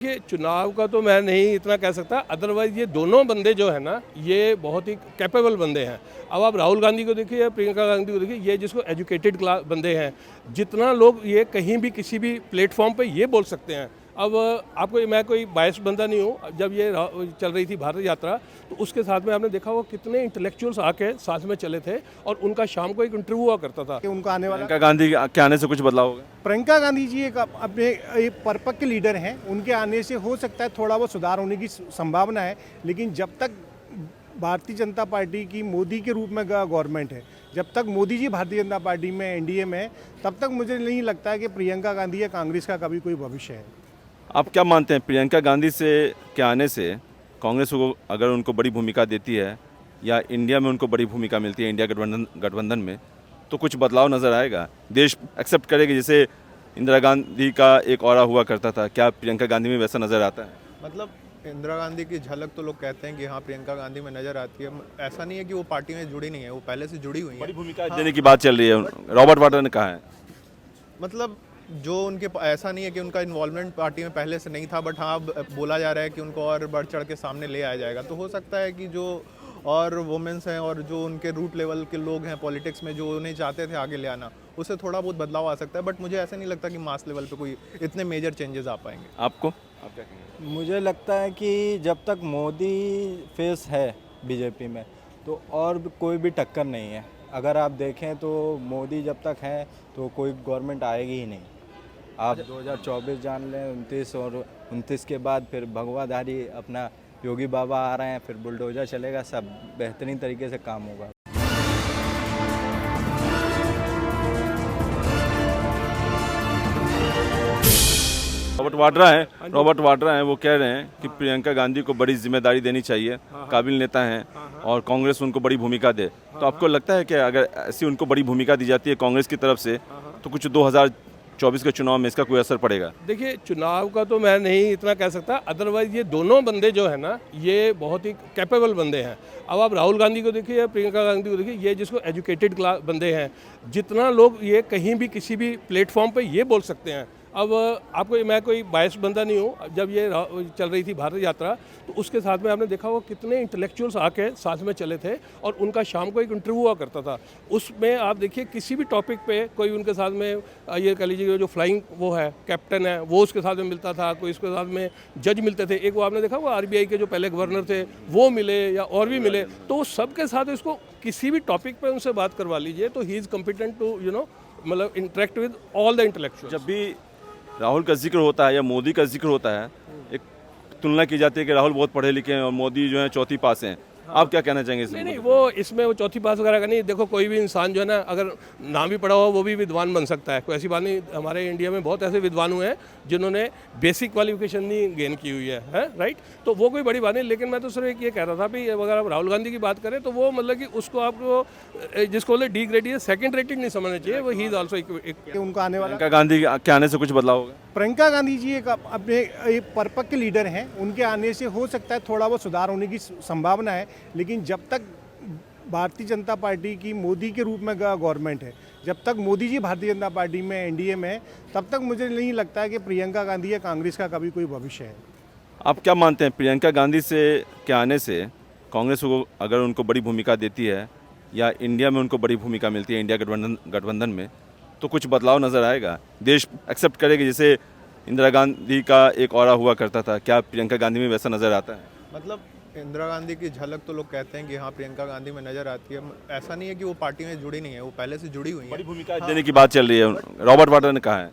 ये चुनाव का तो मैं नहीं इतना कह सकता, अदरवाइज ये दोनों बंदे जो है ना, ये बहुत ही कैपेबल बंदे हैं। अब आप राहुल गांधी को देखिए या प्रियंका गांधी को देखिए, ये जिसको एजुकेटेड क्लास बंदे हैं, जितना लोग ये कहीं भी किसी भी प्लेटफॉर्म पे ये बोल सकते हैं। अब आपको मैं कोई बायस बंदा नहीं हूँ, जब ये चल रही थी भारत यात्रा, तो उसके साथ में आपने देखा वो कितने इंटेलेक्चुअल्स आके साथ में चले थे और उनका शाम को एक इंटरव्यू हुआ करता था कि उनका आने वाला प्रियंका गांधी के आने से कुछ बदलाव होगा। प्रियंका गांधी जी अपने एक परिपक्व लीडर हैं। उनके आने से हो सकता है थोड़ा बहुत सुधार होने की संभावना है, लेकिन जब तक भारतीय जनता पार्टी की मोदी के रूप में गवर्नमेंट है, जब तक मोदी जी भारतीय जनता पार्टी में एनडीए में है, तब तक मुझे नहीं लगता है कि प्रियंका गांधी या कांग्रेस का कभी कोई भविष्य है। आप क्या मानते हैं प्रियंका गांधी से के आने से कांग्रेस को अगर उनको बड़ी भूमिका देती है या इंडिया में उनको बड़ी भूमिका मिलती है इंडिया गठबंधन में, तो कुछ बदलाव नज़र आएगा? देश एक्सेप्ट करेगी? जैसे इंदिरा गांधी का एक ऑरा हुआ करता था, क्या प्रियंका गांधी में वैसा नज़र आता है? मतलब इंदिरा गांधी की झलक तो लोग कहते हैं कि हाँ प्रियंका गांधी में नज़र आती है। ऐसा नहीं है कि वो पार्टी में जुड़ी नहीं है, वो पहले से जुड़ी हुई है। बड़ी भूमिका देने की बात चल रही है, रॉबर्ट वाड्रा ने कहा है। मतलब जो उनके ऐसा नहीं है कि उनका इन्वॉल्वमेंट पार्टी में पहले से नहीं था, बट हाँ अब बोला जा रहा है कि उनको और बढ़ चढ़ के सामने ले आया जाएगा। तो हो सकता है कि जो और वुमेंस हैं और जो उनके रूट लेवल के लोग हैं पॉलिटिक्स में, जो उन्हें चाहते थे आगे ले आना, उससे थोड़ा बहुत बदलाव आ सकता है। बट मुझे ऐसा नहीं लगता कि मास लेवल पे कोई इतने मेजर चेंजेस आ पाएंगे। आपको आप क्या कहेंगे? मुझे लगता है कि जब तक मोदी फेस है बीजेपी में, तो और भी कोई भी टक्कर नहीं है। अगर आप देखें तो मोदी जब तक है तो कोई गवर्नमेंट आएगी ही नहीं। आप 2024 जान लें, 29 और 29 के बाद फिर भगवाधारी अपना योगी बाबा आ रहे हैं, फिर बुलडोजर चलेगा, सब बेहतरीन तरीके से काम होगा। रॉबर्ट वाड्रा हैं, वो कह रहे हैं कि प्रियंका गांधी को बड़ी जिम्मेदारी देनी चाहिए, काबिल नेता हैं और कांग्रेस उनको बड़ी भूमिका दे। तो आपको लगता है कि अगर ऐसी उनको बड़ी भूमिका दी जाती है कांग्रेस की तरफ से, तो कुछ 2024 के चुनाव में इसका कोई असर पड़ेगा? देखिए चुनाव का तो मैं नहीं इतना कह सकता, अदरवाइज ये दोनों बंदे जो है ना, ये बहुत ही कैपेबल बंदे हैं। अब आप राहुल गांधी को देखिए या प्रियंका गांधी को देखिए, ये जिसको एजुकेटेड क्लास बंदे हैं, जितना लोग ये कहीं भी किसी भी प्लेटफॉर्म पे ये बोल सकते हैं। अब आपको मैं कोई बायस बंदा नहीं हूँ, जब ये चल रही थी भारत यात्रा, तो उसके साथ में आपने देखा वो कितने इंटेलेक्चुअल्स आके साथ में चले थे और उनका शाम को एक इंटरव्यू हुआ करता था। उसमें आप देखिए किसी भी टॉपिक पे कोई उनके साथ में, ये कह लीजिए जो फ्लाइंग वो है कैप्टन है, वो उसके साथ में मिलता था, कोई उसके साथ में जज मिलते थे। एक वो आपने देखा वो आरबीआई के जो पहले गवर्नर थे वो मिले या और भी मिले, तो वो सबके साथ इसको किसी भी टॉपिक पे उनसे बात करवा लीजिए, तो ही इज़ कॉम्पिटेंट टू मतलब interact with all the intellectual. जब भी राहुल का जिक्र होता है या मोदी का जिक्र होता है, एक तुलना की जाती है कि राहुल बहुत पढ़े लिखे हैं और मोदी जो है चौथी पास हैं। आप क्या कहना चाहेंगे इसमें? नहीं, वो इसमें वो चौथी पास वगैरह का नहीं। देखो कोई भी इंसान जो है ना, अगर ना भी पढ़ा हुआ वो भी विद्वान बन सकता है, कोई ऐसी बात नहीं। हमारे इंडिया में बहुत ऐसे विद्वान हुए हैं जिन्होंने बेसिक क्वालिफिकेशन नहीं गेन की हुई है राइट। तो वो कोई बड़ी बात नहीं। लेकिन मैं तो सिर्फ एक ये कह रहा था भी, अगर आप राहुल गांधी की बात करें तो वो मतलब कि उसको आपको जिसको बोले डी ग्रेड, सेकंड रेटिंग नहीं समझना चाहिए। वो ही इज ऑल्सो कि उनका आने वाला प्रियंका गांधी के आने से कुछ बदलाव होगा? प्रियंका गांधी जी अपने एक परिपक्व लीडर हैं। उनके आने से हो सकता है थोड़ा बहुत सुधार होने की संभावना है, लेकिन जब तक भारतीय जनता पार्टी की मोदी के रूप में गवर्नमेंट है, जब तक मोदी जी भारतीय जनता पार्टी में एनडीए में है, तब तक मुझे नहीं लगता है कि प्रियंका गांधी या कांग्रेस का कभी कोई भविष्य है। आप क्या मानते हैं प्रियंका गांधी से के आने से कांग्रेस को अगर उनको बड़ी भूमिका देती है या इंडिया में उनको बड़ी भूमिका मिलती है इंडिया गठबंधन में, तो कुछ बदलाव नज़र आएगा? देश एक्सेप्ट करेगी? जैसे इंदिरा गांधी का एक ऑरा हुआ करता था, क्या प्रियंका गांधी में वैसा नज़र आता है? मतलब इंदिरा गांधी की झलक तो लोग कहते हैं कि हाँ प्रियंका गांधी में नज़र आती है। ऐसा नहीं है कि वो पार्टी में जुड़ी नहीं है, वो पहले से जुड़ी हुई है। बड़ी भूमिका देने की बात चल रही है, रॉबर्ट वाड्रा ने कहा है।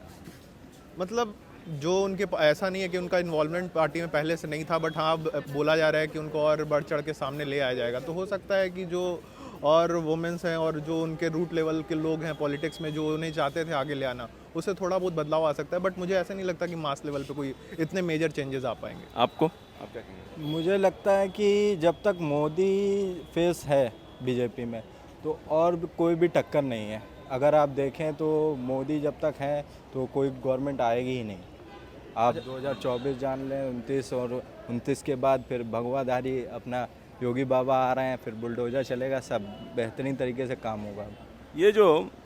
मतलब जो उनके ऐसा नहीं है कि उनका इन्वॉल्वमेंट पार्टी में पहले से नहीं था, बट हाँ अब बोला जा रहा है कि उनको और बढ़ चढ़ के सामने ले आया जाएगा। तो हो सकता है कि जो और वुमेंस हैं और जो उनके रूट लेवल के लोग हैं पॉलिटिक्स में, जो उन्हें चाहते थे आगे ले आना, उससे थोड़ा बहुत बदलाव आ सकता है। बट मुझे ऐसा नहीं लगता कि मास लेवल पे कोई इतने मेजर चेंजेस आ पाएंगे। आपको आप क्या कहेंगे? मुझे लगता है कि जब तक मोदी फेस है बीजेपी में, तो और भी कोई भी टक्कर नहीं है। अगर आप देखें तो मोदी जब तक है तो कोई गवर्नमेंट आएगी ही नहीं। आप 2024 जान लें, 29 और 29 के बाद फिर भगवाधारी अपना योगी बाबा आ रहे हैं, फिर बुलडोजर चलेगा, सब बेहतरीन तरीके से काम होगा। ये जो